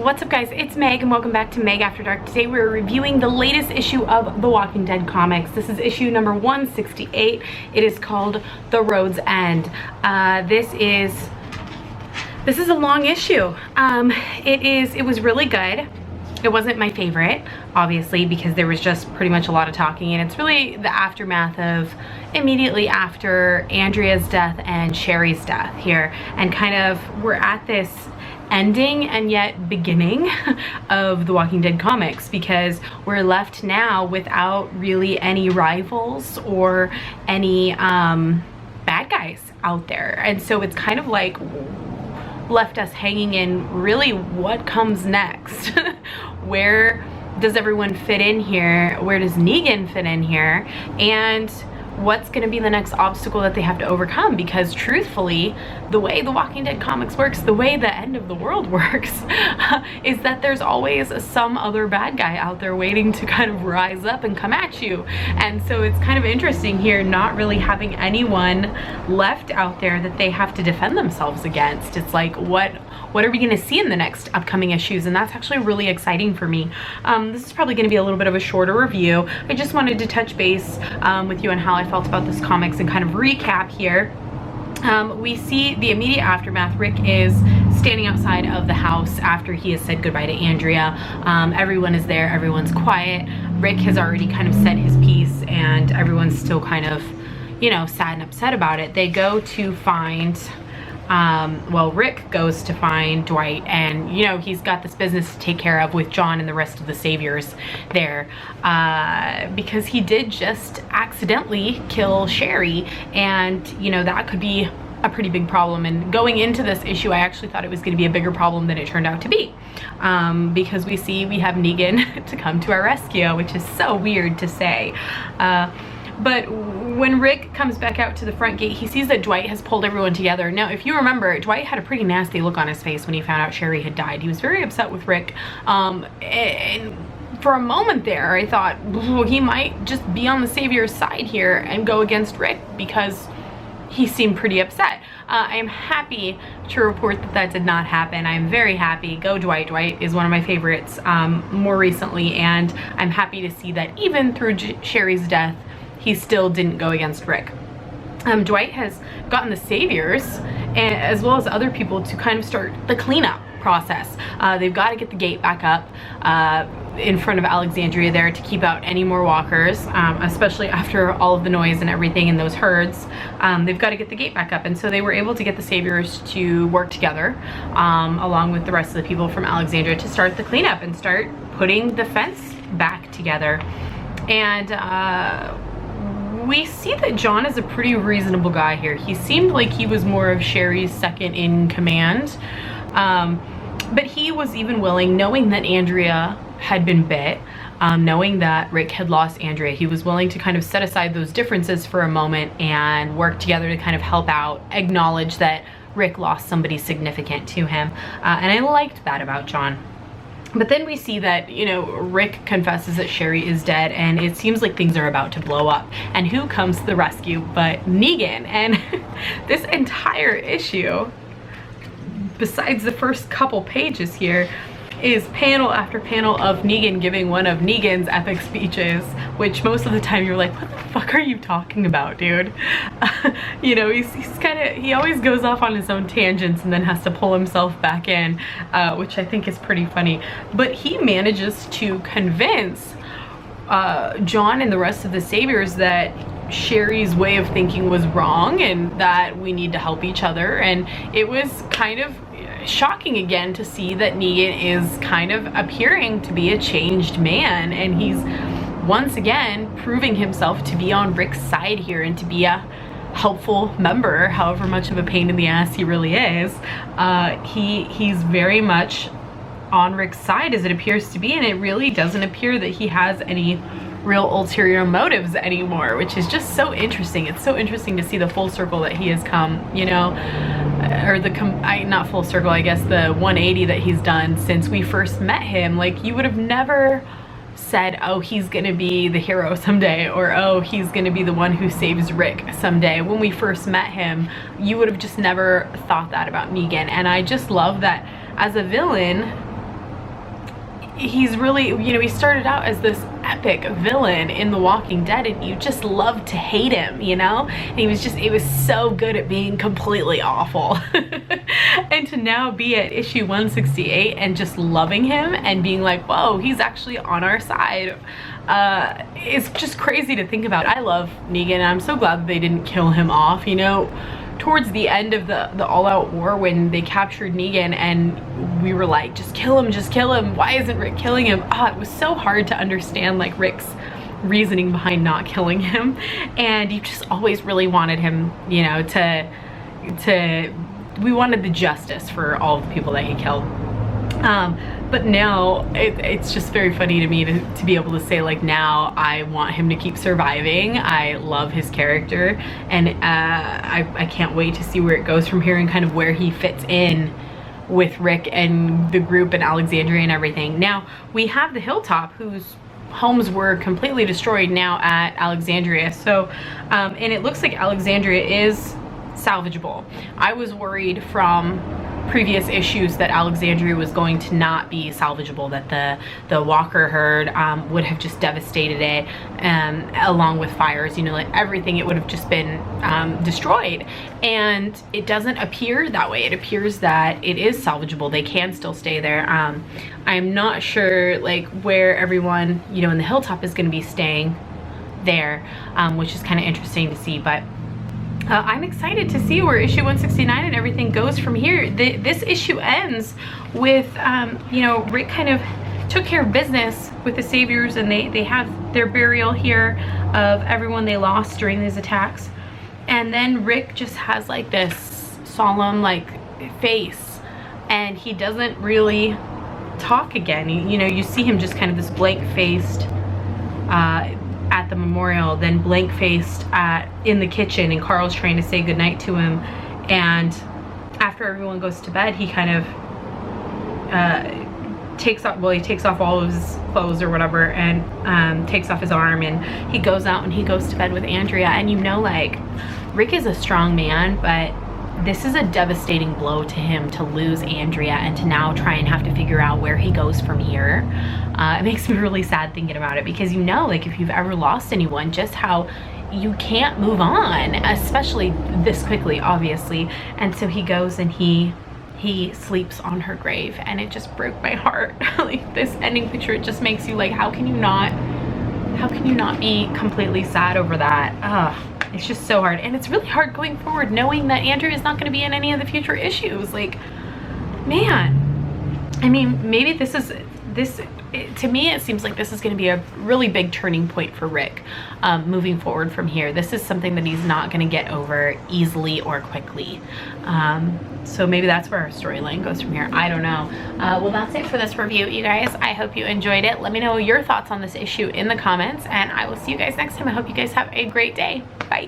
What's up guys, it's Meg and welcome back to Meg After Dark. Today we're reviewing the latest issue of The Walking Dead comics. This is issue number 168. It is called The Road's End. This is a long issue. It was really good. It wasn't my favorite, obviously, because there was just pretty much a lot of talking, and it's really the aftermath of immediately after Andrea's death and Sherry's death here, and kind of we're at this ending and yet beginning of the Walking Dead comics, because we're left now without really any rivals or any bad guys out there, and so it's kind of like left us hanging in really what comes next. Where does everyone fit in here? Where does Negan fit in here? And what's going to be the next obstacle that they have to overcome? Because truthfully, the way the Walking Dead comics works, the way the end of the world works, is that there's always some other bad guy out there waiting to kind of rise up and come at you. And so it's kind of interesting here not really having anyone left out there that they have to defend themselves against. It's like, what are we going to see in the next upcoming issues? And that's actually really exciting for me. This is probably going to be a little bit of a shorter review. I just wanted to touch base with you on how I felt about this comics and kind of recap here. We see the immediate aftermath. Rick is standing outside of the house after he has said goodbye to Andrea. Everyone is there, everyone's quiet. Rick has already kind of said his piece and everyone's still kind of, you know, sad and upset about it. They go to find Rick goes to find Dwight, and you know, he's got this business to take care of with John and the rest of the saviors there, because he did just accidentally kill Sherry, and you know, that could be a pretty big problem. And going into this issue, I actually thought it was going to be a bigger problem than it turned out to be, because we have Negan to come to our rescue, which is so weird to say. But when Rick comes back out to the front gate, he sees that Dwight has pulled everyone together. Now, if you remember, Dwight had a pretty nasty look on his face when he found out Sherry had died. He was very upset with Rick. And for a moment there, I thought, he might just be on the savior's side here and go against Rick, because he seemed pretty upset. I am happy to report that that did not happen. I am very happy. Go Dwight. Dwight is one of my favorites more recently, and I'm happy to see that even through Sherry's death, he still didn't go against Rick. Dwight has gotten the saviors, and as well as other people, to kind of start the cleanup process. They've got to get the gate back up in front of Alexandria there to keep out any more walkers, especially after all of the noise and everything in those herds. They've got to get the gate back up, and so they were able to get the saviors to work together along with the rest of the people from Alexandria to start the cleanup and start putting the fence back together. And we see that John is a pretty reasonable guy here. He seemed like he was more of Sherry's second in command, but he was even willing, knowing that Andrea had been bit, knowing that Rick had lost Andrea, he was willing to kind of set aside those differences for a moment and work together to kind of help out, acknowledge that Rick lost somebody significant to him. And I liked that about John. But then we see that, you know, Rick confesses that Sherry is dead, and it seems like things are about to blow up. And who comes to the rescue but Negan? And this entire issue, besides the first couple pages here, is panel after panel of Negan giving one of Negan's epic speeches, which most of the time you're like, what the fuck are you talking about, dude? You know, he always goes off on his own tangents and then has to pull himself back in, which I think is pretty funny. But he manages to convince John and the rest of the saviors that Sherry's way of thinking was wrong and that we need to help each other. And it was kind of shocking again to see that Negan is kind of appearing to be a changed man, and he's once again proving himself to be on Rick's side here and to be a helpful member, however much of a pain in the ass he really is. He's very much on Rick's side, as it appears to be, and it really doesn't appear that he has any real ulterior motives anymore, which is just so interesting. It's so interesting to see the full circle that he has come, you know, or not full circle, I guess, the 180 that he's done since we first met him. Like, you would have never said, oh, he's gonna be the hero someday, or oh, he's gonna be the one who saves Rick someday. When we first met him, you would have just never thought that about Negan. And I just love that as a villain, he's really, you know, he started out as this epic villain in The Walking Dead, and you just love to hate him, you know? And he was so good at being completely awful. And to now be at issue 168 and just loving him and being like, whoa, he's actually on our side. It's just crazy to think about. I love Negan, and I'm so glad that they didn't kill him off, you know? Towards the end of the all-out war, when they captured Negan and we were like, just kill him, why isn't Rick killing him? It was so hard to understand like Rick's reasoning behind not killing him, and you just always really wanted him, you know, we wanted the justice for all of the people that he killed. But now it's just very funny to me to be able to say, like, now I want him to keep surviving. I love his character, and I can't wait to see where it goes from here and kind of where he fits in with Rick and the group and Alexandria and everything. Now we have the Hilltop, whose homes were completely destroyed now at Alexandria. So and it looks like Alexandria is salvageable. I was worried from previous issues that Alexandria was going to not be salvageable, that the Walker herd would have just devastated it, along with fires, you know, like everything, it would have just been destroyed. And it doesn't appear that way. It appears that it is salvageable. They can still stay there. I'm not sure like where everyone, you know, in the Hilltop is going to be staying there, which is kind of interesting to see, but I'm excited to see where issue 169 and everything goes from here. This issue ends with, you know, Rick kind of took care of business with the Saviors, and they have their burial here of everyone they lost during these attacks. And then Rick just has like this solemn like face, and he doesn't really talk again. You know, you see him just kind of this blank-faced at the memorial, then blank-faced in the kitchen, and Carl's trying to say goodnight to him. And after everyone goes to bed, he kind of takes off all of his clothes or whatever, and takes off his arm, and he goes out and he goes to bed with Andrea. And you know, like, Rick is a strong man, but this is a devastating blow to him to lose Andrea and to now try and have to figure out where he goes from here. It makes me really sad thinking about it, because you know, like, if you've ever lost anyone, just how you can't move on, especially this quickly, obviously. And so he goes and he sleeps on her grave, and it just broke my heart. Like, this ending picture, it just makes you like, how can you not be completely sad over that? It's just so hard. And it's really hard going forward knowing that Andrea is not going to be in any of the future issues. Like, man, I mean, maybe to me it seems like this is going to be a really big turning point for Rick, moving forward from here. This is something that he's not going to get over easily or quickly. So maybe that's where our storyline goes from here. I don't know. Well, that's it for this review, you guys. I hope you enjoyed it. Let me know your thoughts on this issue in the comments, and I will see you guys next time. I hope you guys have a great day. Bye.